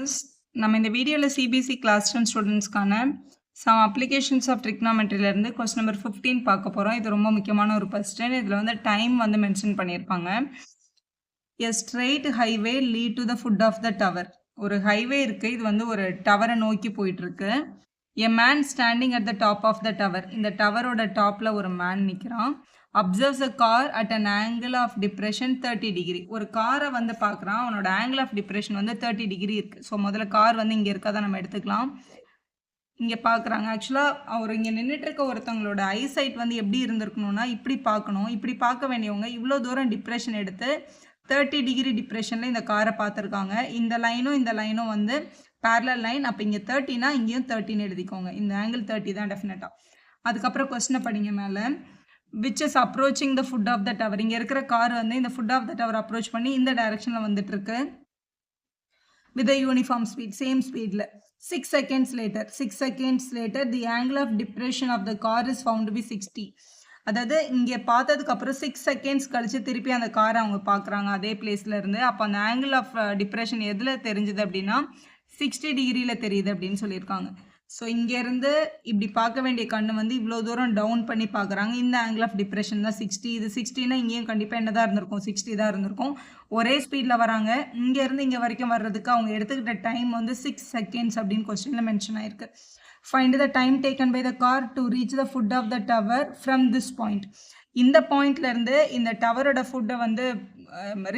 நம்ம இந்த வீடியோவில் சிபிஎஸ்சி கிளாஸ் 10 ஸ்டூடெண்ட்ஸ்க்கான சம் அப்ளிகேஷன்ஸ் ஆஃப் ட்ரிக்னாமெட்ரியிலேருந்து கொஸ்டின் நம்பர் 15 பார்க்க போகிறோம். இது ரொம்ப முக்கியமான ஒரு கொஸ்டின். இதில் வந்து டைம் வந்து மென்ஷன் பண்ணியிருப்பாங்க. A straight highway lead to the foot of the tower. ஒரு ஹைவே இருக்குது, இது வந்து ஒரு டவரை நோக்கி போயிட்டுருக்கு. A man standing at the top of the tower. இந்த டவரோட டாப்பில் ஒரு மேன் நிற்கிறான். Observes a car at an angle of depression 30 degree. ஒரு காரை வந்து பார்க்குறான், அவனோட ஆங்கிள் ஆஃப் டிப்ரெஷன் வந்து 30 டிகிரி இருக்குது. ஸோ முதல்ல கார் வந்து இங்கே இருக்காதான் நம்ம எடுத்துக்கலாம். இங்கே பார்க்குறாங்க. ஆக்சுவலாக அவர் இங்கே நின்றுட்டுருக்க ஒருத்தவங்களோட ஐசைட் வந்து எப்படி இருந்திருக்கணும்னா இப்படி பார்க்கணும். இப்படி பார்க்க வேண்டியவங்க இவ்வளோ தூரம் டிப்ரெஷன் எடுத்து 30 டிகிரி டிப்ரெஷனில் இந்த காரை பார்த்துருக்காங்க. இந்த லைனும் வந்து பேரலல் லைன். அப்போ இங்கே 30னா இங்கேயும் 30ன்னு எழுதிக்கோங்க. இந்த ஆங்கிள் 30 தான் டெஃபினட்டாக. அதுக்கப்புறம் கொஸ்டினை படிங்க மேலே. Which is approaching the foot of the tower. இங்கே இருக்கிற கார் வந்து இந்த foot of the tower approach பண்ணி இந்த டைரக்ஷனில் வந்துட்டுருக்கு. with a uniform speed, same speedல 6 seconds later the angle of depression of the car is found to be 60. அதாவது இங்கே பார்த்ததுக்கு அப்புறம் 6 செகண்ட்ஸ் கழிச்சு திருப்பி அந்த காரை அவங்க பார்க்குறாங்க அதே பிளேஸ்ல இருந்து. அப்போ அந்த ஆங்கிள் ஆஃப் டிப்ரெஷன் எதில் தெரிஞ்சுது அப்படின்னா 60 டிகிரியில் தெரியுது அப்படின்னு சொல்லியிருக்காங்க. ஸோ இங்கேருந்து இப்படி பார்க்க வேண்டிய கண்ணு வந்து இவ்வளோ தூரம் டவுன் பண்ணி பார்க்குறாங்க. இந்த ஆங்கிள் ஆஃப் டிப்ரெஷன் தான் 60. இது 60னா இங்கேயும் கண்டிப்பாக என்ன தான் இருந்திருக்கும், 60 தான் இருந்திருக்கும். ஒரே ஸ்பீடில் வராங்க. இங்கேருந்து இங்கே வரைக்கும் வர்றதுக்கு அவங்க எடுத்துக்கிட்ட டைம் வந்து 6 செகண்ட்ஸ் அப்படின்னு கொஸ்டினில் மென்ஷன் ஆயிருக்கு. Find the time taken by the car to reach the foot of the tower from this point. இந்த பாயிண்ட்லேருந்து இந்த டவரோட ஃபுட்டை வந்து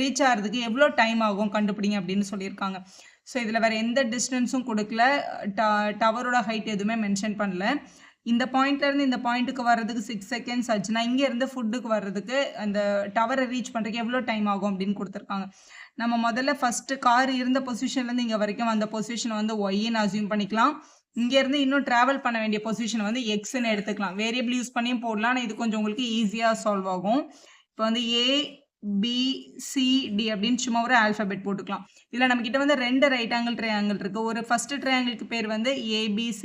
ரீச் ஆகிறதுக்கு எவ்வளோ டைம் ஆகும் கண்டுபிடிங்க அப்படின்னு சொல்லியிருக்காங்க. ஸோ இதில் வேறு எந்த டிஸ்டன்ஸும் கொடுக்கல, டவரோட ஹைட் எதுவுமே மென்ஷன் பண்ணல. இந்த பாயிண்ட்லேருந்து இந்த பாயிண்ட்டுக்கு வர்றதுக்கு 6 செகண்ட்ஸ் ஆச்சுன்னா இங்கேருந்து ஃபுட்டுக்கு வர்றதுக்கு அந்த டவரை ரீச் பண்ணுறதுக்கு எவ்வளோ டைம் ஆகும் அப்படின்னு கொடுத்துருக்காங்க. நம்ம முதல்ல ஃபஸ்ட்டு கார் இருந்த பொசிஷன்லேருந்து இங்கே வரைக்கும் அந்த பொசிஷனை வந்து ஒய்ன்னு அசியூம் பண்ணிக்கலாம். இங்கேருந்து இன்னும் ட்ராவல் பண்ண வேண்டிய பொசிஷனை வந்து எக்ஸ்ன்னு எடுத்துக்கலாம். வேரியபிள் யூஸ் பண்ணியும் போடலாம், ஆனால் இது கொஞ்சம் உங்களுக்கு ஈஸியாக சால்வ் ஆகும். இப்போ வந்து ABCD அப்படின்னு சும்மா ஒரு ஆல்ஃபபெட் போட்டுக்கலாம். இதில் நம்மக்கிட்ட வந்து 2 ரைட் ஆங்கிள் ட்ரையாங்கிள் இருக்குது. ஒரு ஃபஸ்ட்டு ட்ரையாங்கிளுக்கு பேர் வந்து ABC.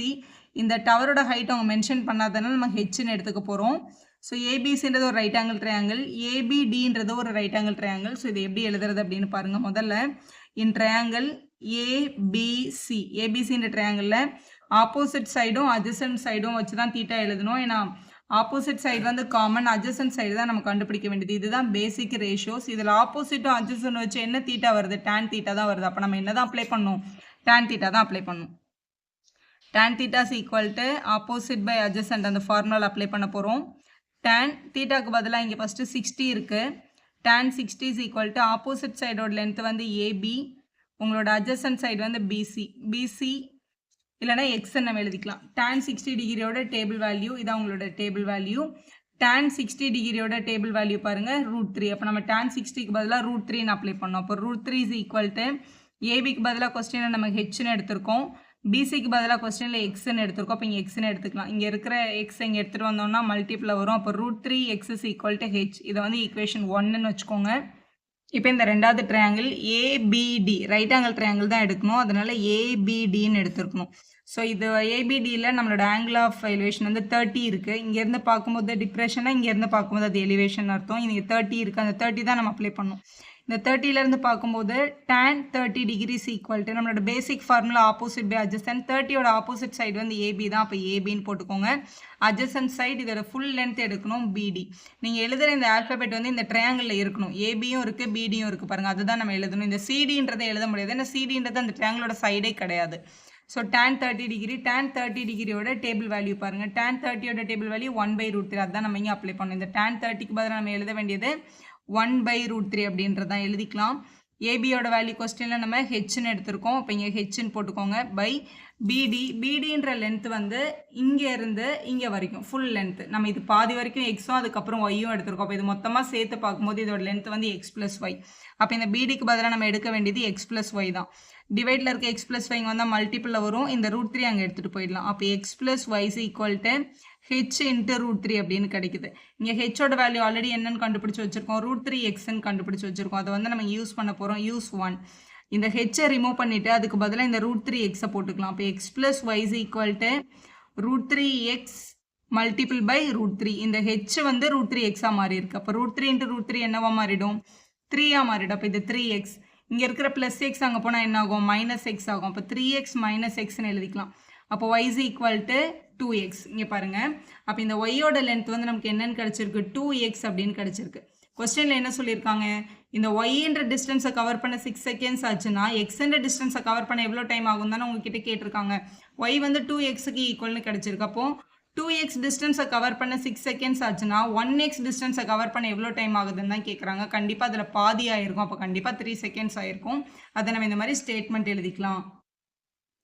இந்த டவரோட ஹைட் அவங்க மென்ஷன் பண்ணாதனால நம்ம ஹெச்ன்னு எடுத்துக்க போகிறோம். ஸோ ஏபிசின்றது ஒரு ரைட் ஆங்கிள் ட்ரையாங்கிள், ஏபிடின்றது ஒரு ரைட் ஆங்கிள் ட்ரையாங்கிள். ஸோ இது எப்படி எழுதுறது அப்படின்னு பாருங்கள். முதல்ல இன் ட்ரையாங்கிள் ஏபிசி, ஏபிசின்ற ட்ரையாங்கிளில் ஆப்போசிட் சைடும் அட்ஜசன்ட் சைடும் வச்சு தான் தீட்டா எழுதணும். ஏன்னா ஆப்போசிட் சைடு வந்து காமன், அட்ஜசன்ட் சைடு தான் நம்ம கண்டுபிடிக்க வேண்டியது. இதுதான் பேசிக் ரேஷியோஸ். இதில் ஆப்போசிட்டும் அட்ஜசன்ட் வச்சு என்ன தீட்டா வருது, டேன் தீட்டா தான் வருது. அப்போ நம்ம என்ன தான் அப்ளை பண்ணணும், டேன் தீட்டா தான் அப்ளை பண்ணணும். Tan theta is equal to opposite by adjacent, அந்த ஃபார்முலா அப்ளை பண்ண போகிறோம். டேன் தீட்டாக்கு பதிலாக இங்கே ஃபஸ்ட்டு 60 இருக்குது. Tan 60 is equal to opposite சைடோட லென்த் வந்து ஏபி, உங்களோட அட்ஜசன்ட் சைடு வந்து பிசி இல்லைனா எக்ஸ்ன்னு நம்ம எழுதிக்கலாம். டேன் 60 டிகிரியோட டேபிள் வேல்யூ இதான் உங்களோட டேபிள் வேல்யூ. டேன் 60 டிகிரியோட டேபிள் வேல்யூ பாருங்கள் √3. அப்போ நம்ம டேன் 60க்கு பதிலாக √3ன்னு அப்ளை பண்ணோம். அப்போ √3 இஸ் ஈக்குவல் டு ஏபிக்கு பதிலாக கொஸ்டினில் நம்ம ஹெச்ன்னு எடுத்திருக்கோம், பிசிக்கு பதிலாக கொஸ்டினில் எக்ஸ்ன்னு எடுத்திருக்கோம். அப்போ இங்கே எக்ஸ்ன்னு எடுத்துக்கலாம். இங்கே இருக்கிற எக்ஸ் இங்கே எடுத்துகிட்டு வந்தோம்னா மல்டிப்பில் வரும். அப்போ √3x is equal to H. இதை வந்து ஈக்குவேஷன் 1ன்னு வச்சுக்கோங்க. இப்போ இந்த ரெண்டாவது triangle APD, right angle triangle தான் எடுக்கணும், அதனால ஏபிடின்னு எடுத்துருக்கணும். ஸோ இது ஏபிடியில் நம்மளோட ஆங்கிள் ஆஃப் எலிவேஷன் வந்து 30 இருக்குது. இங்கேருந்து பார்க்கும்போது டிப்ரெஷனாக, இங்கேருந்து பார்க்கும்போது அது எலிவேஷன் அர்த்தம். இங்கே 30 இருக்குது, அந்த 30 தான் நம்ம அப்ளை பண்ணணும். இந்த 30லேருந்து பார்க்கும்போது tan 30 டிகிரிஸ் ஈக்குவல் டு நம்மளோட basic formula opposite by adjacent. 30யோட ஆப்போசிட் சைடு வந்து ஏபி தான், அப்போ ஏபின்னு போட்டுக்கோங்க. அட்ஜசன்ட் சைடு இதோட ஃபுல் லென்த் எடுக்கணும் பிடி. நீங்கள் எழுதுகிற இந்த ஆல்ஃபபெட் வந்து இந்த ட்ரையாங்கிளில் இருக்கணும். ஏபியும் இருக்குது பிடியும் இருக்குது பாருங்கள், அதுதான் நம்ம எழுதணும். இந்த சிடின்றதை எழுத முடியாது, ஏன்னா சிடின்றது அந்த ட்ரையாங்கிளோட சைடே கிடையாது. ஸோ tan 30 டிகிரி, tan 30 டிகிரியோட டேபிள் வேல்யூ பாருங்கள். tan 30யோட டேபிள் வேல்யூ 1/√3. அதுதான் நம்ம இங்கே அப்ளை பண்ணணும். இந்த tan 30க்கு பதிலாக நம்ம எழுத வேண்டியது 1/√3 அப்படின்றதான் எழுதிக்கலாம். ஏபியோட வேல்யூ கொஸ்டினில் நம்ம ஹெச்ன்னு எடுத்திருக்கோம், இப்போ இங்கே ஹெச்ன்னு போட்டுக்கோங்க. பை பிடின்ற லென்த் வந்து இங்கேருந்து இங்கே வரைக்கும் ஃபுல் லென்த். நம்ம இது பாதி வரைக்கும் எக்ஸும் அதுக்கப்புறம் ஒய்யும் எடுத்திருக்கோம். அப்போ இது மொத்தமாக சேர்த்து பார்க்கும்போது இதோட லென்த் வந்து x + y. அப்போ இந்த பிடிக்கு பதிலாக நம்ம எடுக்க வேண்டியது x + y தான். டிவைடில் இருக்க x + y வந்தால் மல்டிப்பிளில் வரும். இந்த √3 அங்கே எடுத்துகிட்டு போயிடலாம். அப்போ x + y is equal to h × √3 அப்படின்னு கிடைக்குது. இங்கே ஹெச்சோட வேல்யூ ஆல்ரெடி என்னன்னு கண்டுபிடிச்சி வச்சுருக்கோம், √3xன்னு கண்டுபிடிச்சி வச்சுருக்கோம். அதை வந்து நம்ம யூஸ் பண்ண போகிறோம், யூஸ் 1. இந்த ஹெச்சை ரிமூவ் பண்ணிவிட்டு அதுக்கு பதிலாக இந்த √3xை போட்டுக்கலாம். அப்போ x + y is equal to √3x multiple by √3. இந்த ஹெச் வந்து √3xஆக மாறி இருக்கு. அப்போ √3 × √3 என்னவா மாறிடும், 3ஆக மாறிடும். அப்போ இது 3x. இங்கே இருக்கிற ப்ளஸ் எக்ஸ் அங்கே போனால் என்ன ஆகும் மைனஸ் எக்ஸ் ஆகும். அப்போ 3x மைனஸ் எக்ஸ்ன்னு எழுதிக்கலாம். அப்போ y is equal to 2x. இங்கே பாருங்கள், அப்போ இந்த ஒய்யோட லென்த் வந்து நமக்கு என்னன்னு கிடச்சிருக்கு 2x அப்படின்னு கிடச்சிருக்கு. கொஸ்டினில் என்ன சொல்லியிருக்காங்க, இந்த ஒய்ன்ற டிஸ்டன்ஸை கவர் பண்ண 6 செகண்ட்ஸ் ஆச்சுன்னா எக்ஸ்ன்ற டிஸ்டன்ஸை கவர் பண்ண எவ்வளோ டைம் ஆகும் தானே உங்ககிட்ட கேட்டிருக்காங்க. ஒய் வந்து 2xக்கு ஈக்குவல்னு கிடச்சிருக்கு. அப்போ 2x டிஸ்டன்ஸை கவர் பண்ண 6 செகண்ட்ஸ் ஆச்சுன்னா 1x டிஸ்டன்ஸை கவர் பண்ண எவ்வளோ டைம் ஆகுதுன்னு தான் கேட்குறாங்க. கண்டிப்பாக அதில் பாதி ஆயிருக்கும். அப்போ கண்டிப்பாக 3 செகண்ட்ஸ் ஆயிருக்கும். அதை நம்ம இந்த மாதிரி ஸ்டேட்மெண்ட் எழுதிக்கலாம்.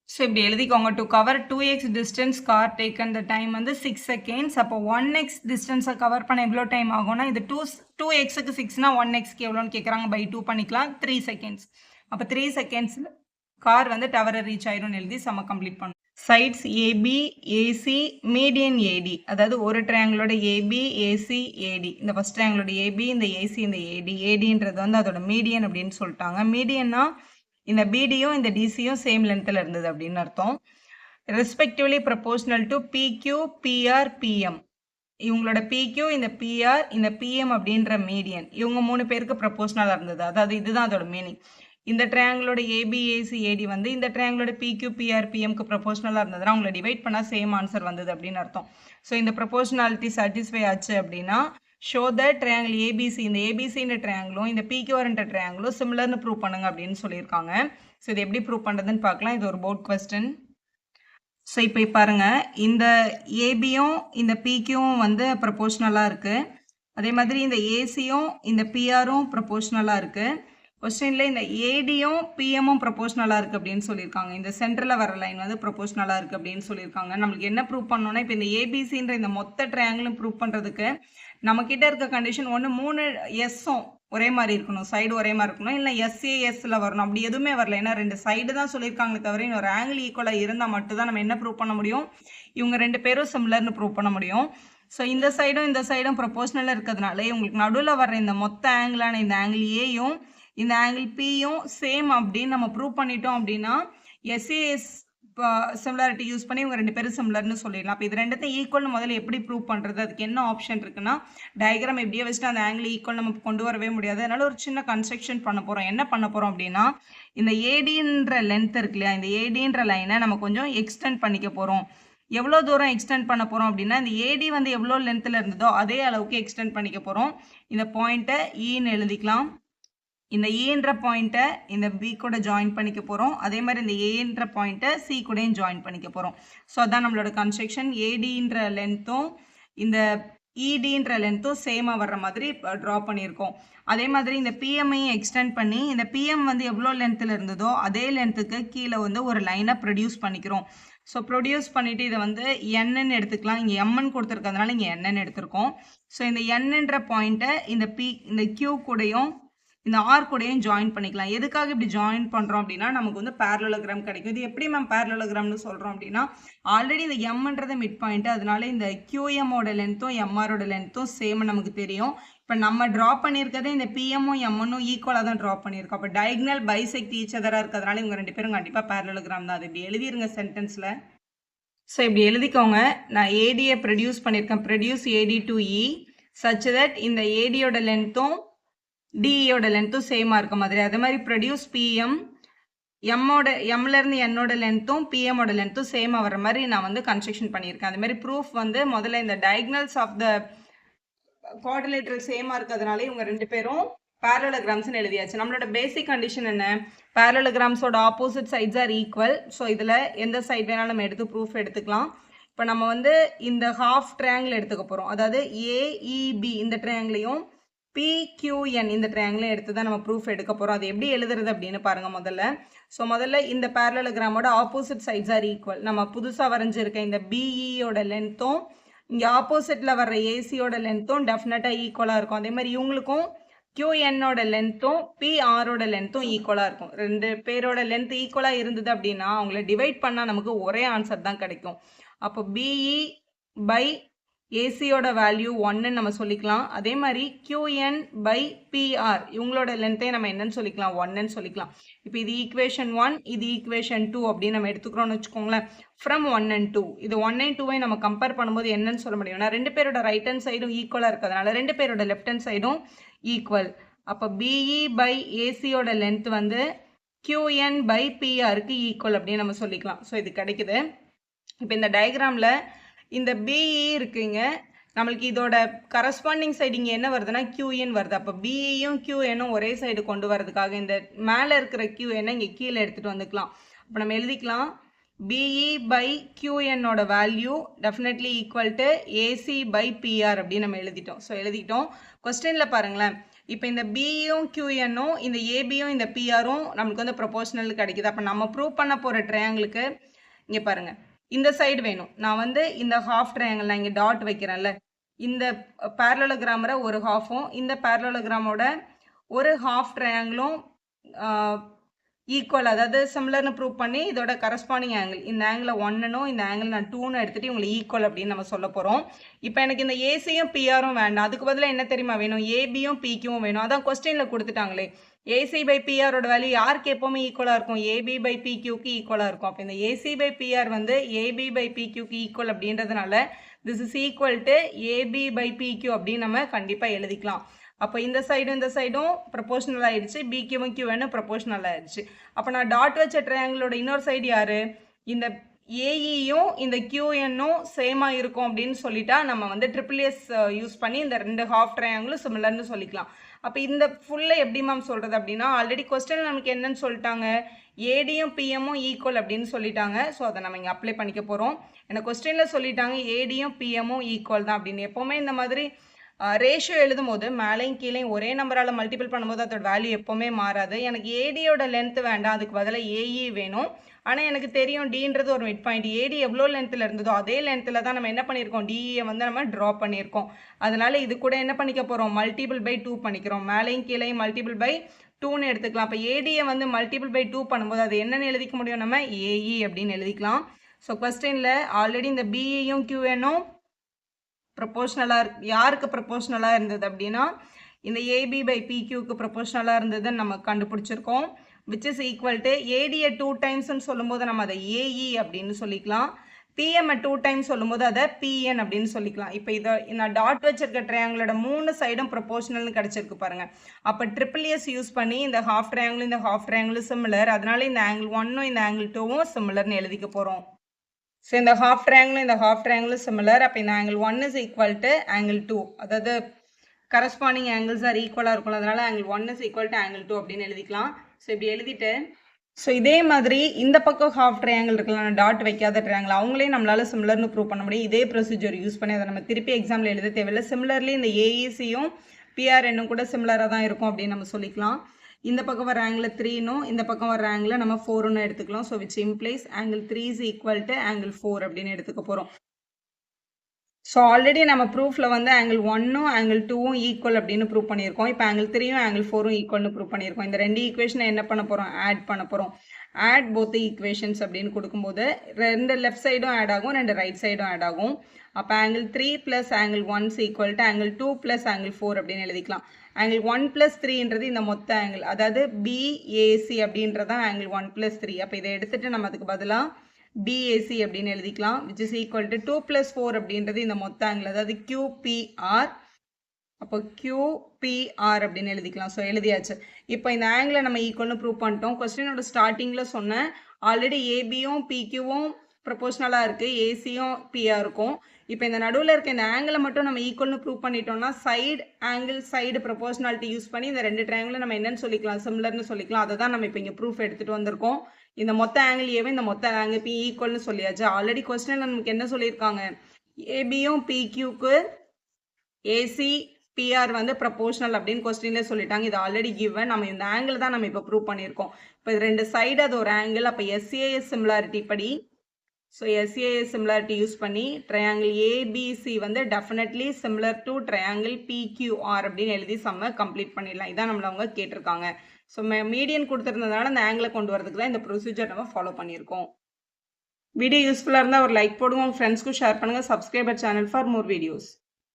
ஸோ இப்படி எழுதிக்கோங்க. To cover 2x distance car taken the time வந்து 6 செகண்ட்ஸ். அப்போ 1x டிஸ்டன்ஸை கவர் பண்ண எவ்வளோ டைம் ஆகும்னா இது 2xக்கு 6னா 1xக்கு எவ்வளோன்னு கேட்குறாங்க. பை 2 பண்ணிக்கலாம். 3 செகண்ட்ஸ். அப்போ 3 செகண்ட்ஸில் கார் வந்து டவரை ரீச் ஆயிடும்னு எழுதி செம்ம கம்ப்ளீட் பண்ணும். சைட்ஸ் ஏபி ஏசி மீடியன் ஏடி, அதாவது ஒரு ட்ரையாங்கிளோட ஏபி ஏசி ஏடி. இந்த ஃபஸ்ட் ட்ரையாங்கிளோட ஏபி, இந்த ஏசி, இந்த ஏடி. ஏடின்றது வந்து அதோட மீடியன் அப்படின்னு சொல்லிட்டாங்க. மீடியன்னா இந்த பிடியும் இந்த டிசியும் சேம் லென்த்தில் இருந்தது அப்படின்னு அர்த்தம். Respectively proportional to PQ PR PM. இவங்களோட பிக்யூ, இந்த பிஆர், இந்த பிஎம் அப்படின்ற மீடியன் இவங்க 3 பேருக்கு ப்ரொபோர்ஷனலாக இருந்தது. அதாவது இதுதான் அதோட மீனிங். இந்த ட்ரையாங்கிளோட ஏபிஏசி ஏடி வந்து இந்த ட்ரையாங்கிளோட பிக்யூ பிஆர் பிஎம்க்கு ப்ரொபோர்ஷனலாக இருந்ததுன்னா அவங்கள டிவைட் பண்ணால் சேம் ஆன்சர் வந்தது அப்படின்னு அர்த்தம். ஸோ இந்த ப்ரொபோர்ஷனாலிட்டி சாட்டிஸ்ஃபை ஆச்சு அப்படின்னா ஷோ த ட்ரையாங்கிள் ஏபிசி, இந்த ஏபிசின்ற ட்ரையாங்கிளும் இந்த பிக்யூஆர்ன்ற ட்ரையாங்கிளும் சிமிலர்னு ப்ரூவ் பண்ணுங்க அப்படின்னு சொல்லியிருக்காங்க. ஸோ இது எப்படி ப்ரூவ் பண்ணுறதுன்னு பார்க்கலாம். இது ஒரு போர்ட் கொஸ்டின். ஸோ இப்போ பாருங்க, இந்த ஏபியும் இந்த பிக்யூவும் வந்து ப்ரொபோர்ஷனலாக இருக்குது. அதே மாதிரி இந்த ஏசியும் இந்த பிஆரும் ப்ரொபோர்ஷனலாக இருக்குது. கொஸ்டின்ல இந்த ஏடியும் பிஎம்மும் ப்ரொபோர்ஷனலாக இருக்குது அப்படின்னு சொல்லியிருக்காங்க. இந்த சென்டரில் வர லைன் வந்து ப்ரொபோர்ஷனலாக இருக்குது அப்படின்னு சொல்லியிருக்காங்க. நம்மளுக்கு என்ன ப்ரூவ் பண்ணணும்னா இப்போ இந்த ஏபிசின்ற இந்த மொத்த ட்ரையாங்கிளும் ப்ரூவ் பண்ணுறதுக்கு நம்மக்கிட்ட இருக்க கண்டிஷன் ஒன்று 3 எஸ்ஸும் ஒரே மாதிரி இருக்கணும், சைடு ஒரே மாதிரி இருக்கணும், இல்லை எஸ்ஏஎஸ்ல வரணும். அப்படி எதுவுமே வரல. ஏன்னா 2 சைடு தான் சொல்லியிருக்காங்களே தவிர இன்னொரு ஆங்கிள் ஈக்குவலாக இருந்தால் மட்டும்தான் நம்ம என்ன ப்ரூவ் பண்ண முடியும், இவங்க 2 பேரும் சிமிலர்னு ப்ரூவ் பண்ண முடியும். ஸோ இந்த சைடும் ப்ரொபோர்ஷனலாக இருக்கிறதுனால உங்களுக்கு நடுவில் வர்ற இந்த மொத்த ஆங்கிளான இந்த ஆங்கிள் ஏயும் இந்த ஆங்கிள் பியும் சேம் அப்படின்னு நம்ம ப்ரூவ் பண்ணிட்டோம் அப்படின்னா எஸ்ஏஎஸ் சிமிலாரிட்டி யூஸ் பண்ணி இவங்க 2 பேரும் சிமிலர்னு சொல்லிடலாம். அப்போ இது ரெண்டுத்தையும் ஈக்குவல்னு முதல்ல எப்படி ப்ரூவ் பண்ணுறது, அதுக்கு என்ன ஆப்ஷன் இருக்குன்னா டயக்ராம் எப்படியே வச்சுட்டு அந்த ஆங்கிள் ஈக்குவல் நம்ம கொண்டு வரவே முடியாது. அதனால ஒரு சின்ன கன்ஸ்ட்ரக்ஷன் பண்ண போகிறோம். என்ன பண்ண போகிறோம் அப்படின்னா இந்த ஏடின்ற லென்த் இருக்கு இல்லையா, இந்த ஏடின்ற லைனை நம்ம கொஞ்சம் எக்ஸ்டெண்ட் பண்ணிக்க போகிறோம். எவ்வளோ தூரம் எக்ஸ்டெண்ட் பண்ண போகிறோம் அப்படின்னா இந்த ஏடி வந்து எவ்வளோ லென்த்தில் இருந்ததோ அதே அளவுக்கு எக்ஸ்டெண்ட் பண்ணிக்க போகிறோம். இந்த பாயிண்ட்டை ஈன்னு எழுதிக்கலாம். இந்த ஏன்ற பாயிண்ட்டை இந்த பி கூட ஜாயின் பண்ணிக்க போகிறோம். அதே மாதிரி இந்த ஏன்ற பாயிண்ட்டை சி கூடயும் ஜாயின் பண்ணிக்க போகிறோம். ஸோ அதான் நம்மளோட கன்ஸ்ட்ரக்ஷன். ஏடின்ற லென்த்தும் இந்த இடின்ற லென்த்தும் சேமாக வர்ற மாதிரி ட்ரா பண்ணியிருக்கோம். அதே மாதிரி இந்த பிஎம்ஐயும் எக்ஸ்டெண்ட் பண்ணி இந்த பிஎம் வந்து எவ்வளோ லென்த்தில் இருந்ததோ அதே லென்த்துக்கு கீழே வந்து ஒரு லைனை ப்ரொடியூஸ் பண்ணிக்கிறோம். ஸோ ப்ரொடியூஸ் பண்ணிவிட்டு இதை வந்து என்னன்னு எடுத்துக்கலாம். இங்கே எம்என்னு கொடுத்துருக்கிறதுனால இங்கே என்னன்னு எடுத்திருக்கோம். ஸோ இந்த என்னன்ற பாயிண்ட்டை இந்த கியூ கூடயும் இந்த ஆர் கூடயும் ஜாயின் பண்ணிக்கலாம். எதுக்காக இப்படி ஜாயின் பண்ணுறோம் அப்படின்னா நமக்கு வந்து பேரலோகிராம் கிடைக்கும். இது எப்படி மேம் பேரலோகிராம்னு சொல்கிறோம் அப்படின்னா ஆல்ரெடி இந்த எம்ன்றது மிட் பாயிண்ட், அதனால இந்த கியூஎம்மோட லென்த்தும் எம்ஆரோட லென்த்தும் சேம் நமக்கு தெரியும். இப்போ நம்ம ட்ரா பண்ணியிருக்கதே இந்த பிஎம்மும் எம்என்னும் ஈக்குவலாக தான் ட்ரா பண்ணியிருக்கோம். அப்போ டயக்னல் பைசெக்ட் ஈச் அதராக இருக்கிறதுனால இவங்க 2 பேரும் கண்டிப்பாக பேரலோகிராம் தான். அது இப்படி எழுதிருங்க சென்டென்ஸில். ஸோ இப்படி எழுதிக்கோங்க. நான் ஏடியை ப்ரொடியூஸ் பண்ணியிருக்கேன். Produce AD to E such that இந்த ஏடியோட லென்த்தும் டியோட லென்த்தும் சேமாக இருக்க மாதிரி. அதே மாதிரி ப்ரொடியூஸ் பிஎம் எம்லேருந்து என்னோட லென்த்தும் பிஎம்மோட லென்த்தும் சேமாக வர மாதிரி நான் வந்து கன்ஸ்ட்ரக்ஷன் பண்ணியிருக்கேன். அதே மாதிரி ப்ரூஃப் வந்து முதல்ல இந்த டயக்னல்ஸ் ஆஃப் த குவாட்ரிலேட்டரல் சேமாக இருக்கிறதுனால இவங்க 2 பேரும் பேரலோகிராம்ஸ்னு எழுதியாச்சு. நம்மளோட பேசிக் கண்டிஷன் என்ன, பேரலோகிராம்ஸோட opposite sides are equal. So இதில் எந்த சைட் வேணாலும் நம்ம எடுத்து ப்ரூஃப் எடுத்துக்கலாம். இப்போ நம்ம வந்து இந்த ஹாஃப் ட்ரையாங்கிள் எடுத்துக்க போகிறோம். அதாவது ஏஇபி இந்த ட்ரையாங்கிளையும் PQN இந்த ட்ரையாங்கிளையும் எடுத்து தான் நம்ம ப்ரூஃப் எடுக்க போகிறோம். அது எப்படி எழுதுறது அப்படின்னு பாருங்கள் முதல்ல. ஸோ முதல்ல இந்த பேரலோகிராமோட ஆப்போசிட் சைட்ஸ் ஆர் ஈக்குவல். நம்ம புதுசாக வரைஞ்சிருக்க இந்த பிஇயோட லென்த்தும் இங்கே ஆப்போசிட்டில் வர்ற ஏசியோட லென்த்தும் டெஃபினட்டாக ஈக்குவலாக இருக்கும். அதே மாதிரி இவங்களுக்கும் QNோட லென்த்தும் பிஆரோட லென்த்தும் ஈக்குவலாக இருக்கும். 2 பேரோட லென்த் ஈக்குவலாக இருந்தது அப்படின்னா அவங்கள டிவைட் பண்ணால் நமக்கு ஒரே ஆன்சர் தான் கிடைக்கும். அப்போ பிஇ பை ஏசியோட வேல்யூ 1ன்னு நம்ம சொல்லிக்கலாம். அதே மாதிரி QN பை பிஆர் இவங்களோட லென்த்தே நம்ம என்னன்னு சொல்லிக்கலாம், 1ன்னு சொல்லிக்கலாம். இப்போ இது ஈக்குவேஷன் 1, இது ஈக்குவேஷன் 2 அப்படின்னு நம்ம எடுத்துக்கிறோம்னு வச்சுக்கோங்களேன். ஃப்ரம் 1 and 2 இது 1 and 2 நம்ம கம்பேர் பண்ணும்போது என்னன்னு சொல்ல முடியும்னா 2 பேரோட ரைட் ஹேண்ட் சைடும் ஈக்குவலாக இருக்கிறதுனால 2 பேரோட லெஃப்ட் ஹேண்ட் சைடும் ஈக்குவல். அப்போ பிஇ பை ஏசியோட லென்த் வந்து QN பை பிஆருக்கு ஈக்குவல் அப்படின்னு நம்ம சொல்லிக்கலாம். ஸோ இது கிடைக்குது. இப்போ இந்த டயக்ராமில் இந்த பிஇ இருக்குங்க, நம்மளுக்கு இதோட கரஸ்பாண்டிங் சைடு இங்கே என்ன வருதுன்னா QN வருது. அப்போ பிஇயும் QNும் ஒரே சைடு கொண்டு வரதுக்காக இந்த மேலே இருக்கிற QN இங்கே கீழே எடுத்துகிட்டு வந்துக்கலாம். அப்போ நம்ம எழுதிக்கலாம் பிஇ பை QNோட value definitely equal to AC by PR அப்படின்னு நம்ம எழுதிட்டோம். ஸோ எழுதிட்டோம். கொஸ்டினில் பாருங்களேன், இப்போ இந்த பியும் QNும் இந்த ஏபியும் இந்த பிஆரும் நம்மளுக்கு வந்து ப்ரொபோஷனல் கிடைக்குது. அப்போ நம்ம ப்ரூவ் பண்ண போகிற ட்ரையாங்கிளுக்கு இங்கே பாருங்கள், இந்த சைடு வேணும். நான் வந்து இந்த ஹாஃப் ட்ரையாங்கிள் நான் இங்கே டாட் வைக்கிறேன்ல, இந்த பேரலோகிராமரை ஒரு ஹாஃபும் இந்த பேரலோகிராமோட ஒரு ஹாஃப் ட்ரையாங்கிளும் ஈக்குவல், அதாவது சிமிலர்னு ப்ரூவ் பண்ணி இதோட கரஸ்பாண்டிங் ஆங்கிள், இந்த ஆங்கிளை 1னும் இந்த ஆங்கிள் நான் 2ன்னு எடுத்துகிட்டு உங்களுக்கு ஈக்குவல் அப்படின்னு நம்ம சொல்ல போகிறோம். இப்போ எனக்கு இந்த ஏசியும் பிஆரும் வேண்டாம், அதுக்கு பதிலாக என்ன தெரியுமா வேணும், ஏபியும் பிக்யூவும் வேணும். அதான் கொஸ்டினில் கொடுத்துட்டாங்களே, ஏசி பை பிஆரோட வேல்யூ யாருக்கு எப்போவுமே ஈக்குவலாக இருக்கும், ஏபி பை பிக்யூக்கு ஈக்குவலாக இருக்கும். அப்போ இந்த ஏசி பை பிஆர் வந்து ஏபி பை பிக்யூக்கு ஈக்குவல் அப்படின்றதுனால this is equal to AB by PQ அப்படின்னு நம்ம கண்டிப்பாக எழுதிக்கலாம். அப்போ இந்த சைடும் ப்ரொபோஷனல் ஆயிடுச்சு, பிக்யூவும் கியூவும் ப்ரொபோஷனல் ஆயிடுச்சு. அப்போ நான் டாட் வச்ச ட்ரையாங்கிளோட இன்னொரு சைடு யார், இந்த ஏஇயும் இந்த QNும் சேமாக இருக்கும் அப்படின்னு சொல்லிட்டா நம்ம வந்து ட்ரிபிள்எஸ் யூஸ் பண்ணி இந்த ரெண்டு ஹாஃப் ட்ரையாங்கிளும் சிமிலர்னு சொல்லிக்கலாம். அப்போ இந்த ஃபுல்லை எப்படி மேம் சொல்கிறது அப்படின்னா, ஆல்ரெடி கொஸ்டின் நமக்கு என்னன்னு சொல்லிட்டாங்க, ஏடியும் பிஎம்மும் ஈக்குவல் அப்படின்னு சொல்லிட்டாங்க. ஸோ அதை நம்ம இங்கே அப்ளை பண்ணிக்க போகிறோம். எனக்கு கொஸ்டினில் சொல்லிட்டாங்க ஏடியும் பிஎம்மும் ஈக்குவல் தான் அப்படின்னு. எப்போவுமே இந்த மாதிரி ரேஷியோ எழுதும் போது மேலையும் கீழே ஒரே நம்பரால் மல்டிபிள் பண்ணும்போது அதோட வேல்யூ எப்போவுமே மாறாது. எனக்கு ஏடியோட லென்த் வேண்டாம், அதுக்கு பதிலாக ஏஇ வேணும். ஆனால் எனக்கு தெரியும் டின்றது ஒரு மிட் பாயிண்ட், ஏடி எவ்வளோ லென்த்தில் இருந்ததோ அதே லென்த்தில் தான் நம்ம என்ன பண்ணியிருக்கோம், டிஇயை வந்து நம்ம ட்ரா பண்ணியிருக்கோம். அதனால இது கூட என்ன பண்ணிக்க போகிறோம், மல்டிபிள் பை 2 பண்ணிக்கிறோம். மேலையும் கீழையும் மல்டிபிள் பை 2ன்னு எடுத்துக்கலாம். அப்போ ஏடியை வந்து மல்டிபிள் பை 2 பண்ணும்போது அது என்னென்னு எழுதிக்க முடியும், நம்ம ஏஇ அப்படின்னு எழுதிக்கலாம். ஸோ கொஸ்டினில் ஆல்ரெடி இந்த பிஇயும் QNும் ப்ரொபோஷ்னலாக யாருக்கு ப்ரொபோஷ்னலாக இருந்தது அப்படின்னா இந்த ஏபி பை பிக்யூக்கு ப்ரொபோஷ்னலாக இருந்ததுன்னு நம்ம கண்டுபிடிச்சிருக்கோம். விச் இஸ் ஈக்குவல் டு ஏடியை 2 டைம்ஸ்ன்னு சொல்லும்போது நம்ம அதை ஏஇ அப்படின்னு சொல்லிக்கலாம், பிஎம்ஐ 2 டைம்ஸ் சொல்லும்போது அதை பிஎன் அப்படின்னு சொல்லிக்கலாம். இப்போ இதை நான் டாட் வச்சிருக்க ட்ரையாங்கிளோட 3 சைடும் ப்ரொபோஷனல்னு கிடச்சிருக்கு பாருங்க. அப்போ ட்ரிபிள்எஸ் யூஸ் பண்ணி இந்த ஹாஃப் ட்ரையாங்கிள் இந்த ஹாஃப் ட்ரையாங்கிள் சிமிலர், அதனால இந்த ஆங்கிள் 1ம் இந்த ஆங்கிள் 2வும் சிமிலர்னு எழுதிக்க போகிறோம். ஸோ இந்த ஹாஃப் ட்ரையாங்கிளும் இந்த ஹாஃப் ட்ரையாங்கிளும் சிமிலர். அப்போ இந்த angle 1 is equal to angle 2, அதாவது கரஸ்பாண்டிங் ஆங்கிள்ஸ் ஆர் ஈக்குவலாக இருக்கும், அதனால angle 1 is equal to angle 2 அப்படின்னு எழுதிக்கலாம். ஸோ இப்படி எழுதிட்டு ஸோ இதே மாதிரி இந்த பக்கம் ஹாஃப் ட்ரையாங்கிள் இருக்கலாம், டாட் வைக்காத ட்ரையாங்கிள், அவங்களே நம்மளால சிமிலர்னு ப்ரூவ் பண்ண முடியும். இதே ப்ரொசீஜர் யூஸ் பண்ணி அதை நம்ம திருப்பி எக்ஸாம்பிள் எழுத தேவையில்லை. சிமிலர்லி இந்த ஏஇசியும் பிஆர்என்னும் கூட சிமிலராக தான் இருக்கும் அப்படின்னு நம்ம சொல்லிக்கலாம். இந்த பக்கம் வர ஆங்கிள் 3னும் இந்த பக்கம் வர ஆங்கிள் நம்ம 4ன்னு எடுத்துக்கலாம். So which implies angle 3 is equal to angle 4 அப்படின்னு எடுத்துக்க போகிறோம். ஸோ ஆல்ரெடி நம்ம ப்ரூஃபில் வந்து ஆங்கிள் 1ம் ஆங்கிள் 2ம் ஈக்குவல் அப்படின்னு ப்ரூவ் பண்ணியிருக்கோம். இப்போ ஆங்கிள் 3யும் ஆங்கிள் 4ம் ஈக்குவல்னு ப்ரூவ் பண்ணியிருக்கோம். இந்த ரெண்டு ஈக்குவேஷனை என்ன பண்ண போகிறோம், ஆட் பண்ண போகிறோம். ஆட் போத் ஈக்குவேஷன்ஸ் அப்படின்னு கொடுக்கும்போது ரெண்டு லெஃப்ட் சைடும் ஆட் ஆகும், ரெண்டு ரைட் சைடும் ஆட் ஆகும். அப்போ angle 3 plus angle 1 is equal to angle 2 plus angle 4 அப்படின்னு எழுதிக்கலாம். ஆங்கிள் 1 ப்ளஸ் 3ன்றது இந்த மொத்த ஆங்கிள், அதாவது பிஏசி அப்படின்றதான் ஆங்கிள் 1 ப்ளஸ் 3. அப்போ இதை எடுத்துகிட்டு நம்ம அதுக்கு பதிலாக பிஏசி அப்படின்னு எழுதிக்கலாம். Which is equal to 2 plus 4 அப்படின்றது இந்த மொத்த ஆங்கிள், அதாவது QPR. அப்போ QPR அப்படின்னு எழுதிக்கலாம். ஸோ எழுதியாச்சு. இப்போ இந்த ஆங்கிளை நம்ம ஈக்குவல்னு ப்ரூவ் பண்ணிட்டோம். கொஸ்டினோட ஸ்டார்டிங்கில் சொன்னேன் ஆல்ரெடி ஏபியும் பிக்யூவும் ப்ரொபோஷனலாக இருக்குது, ஏசியும் பிஆர் இருக்கும். இப்போ இந்த நடுவில் இருக்க இந்த ஆங்கிளை மட்டும் நம்ம ஈக்குவல்னு ப்ரூவ் பண்ணிட்டோம்னா side angle side proportionality use பண்ணி இந்த ரெண்டு ட்ரையாங்கிளும் நம்ம என்னன்னு சொல்லிக்கலாம், சிமிலர்னு சொல்லிக்கலாம். அதை தான் நம்ம இப்போ இங்கே ப்ரூஃப் எடுத்துகிட்டு வந்திருக்கோம். இந்த மொத்த ஆங்கிள் ஏவே இந்த மொத்த ஆங்கிள் பி ஈக்குவல்னு சொல்லியாச்சு. ஆல்ரெடி கொஸ்டினில் நமக்கு என்ன சொல்லியிருக்காங்க, ஏபியும் பிக்யூக்கு ஏசி பிஆர் வந்து ப்ரொபோஷனல் அப்படின்னு கொஸ்டின்லேயே சொல்லிட்டாங்க. இது ஆல்ரெடி கிவன். நம்ம இந்த ஆங்கிள் தான் நம்ம இப்போ ப்ரூவ் பண்ணியிருக்கோம். இப்போ இது ரெண்டு சைடு அது ஒரு ஆங்கிள். அப்போ எஸ்ஏஎஸ் சிமிலாரிட்டி படி ஸோ எஸ்ஏஎஸ் சிமிலாரிட்டி யூஸ் பண்ணி ட்ரையாங்கிள் ஏபிசி வந்து definitely similar to triangle PQR அப்படின்னு எழுதி சம்ம கம்ப்ளீட் பண்ணிடலாம். இதான் நம்மள அவங்க கேட்டிருக்காங்க. ஸோ மீடியன் கொடுத்துருந்ததுனால இந்த ஆங்கிளை கொண்டு வரதுக்கு தான் இந்த ப்ரொசீஜர் நம்ம ஃபாலோ பண்ணியிருக்கோம். வீடியோ யூஸ்ஃபுல்லாக இருந்தால் ஒரு லைக் போடுங்க, உங்கள் ஃப்ரெண்ட்ஸ்க்கும் ஷேர் பண்ணுங்கள். Subscriber channel for more videos.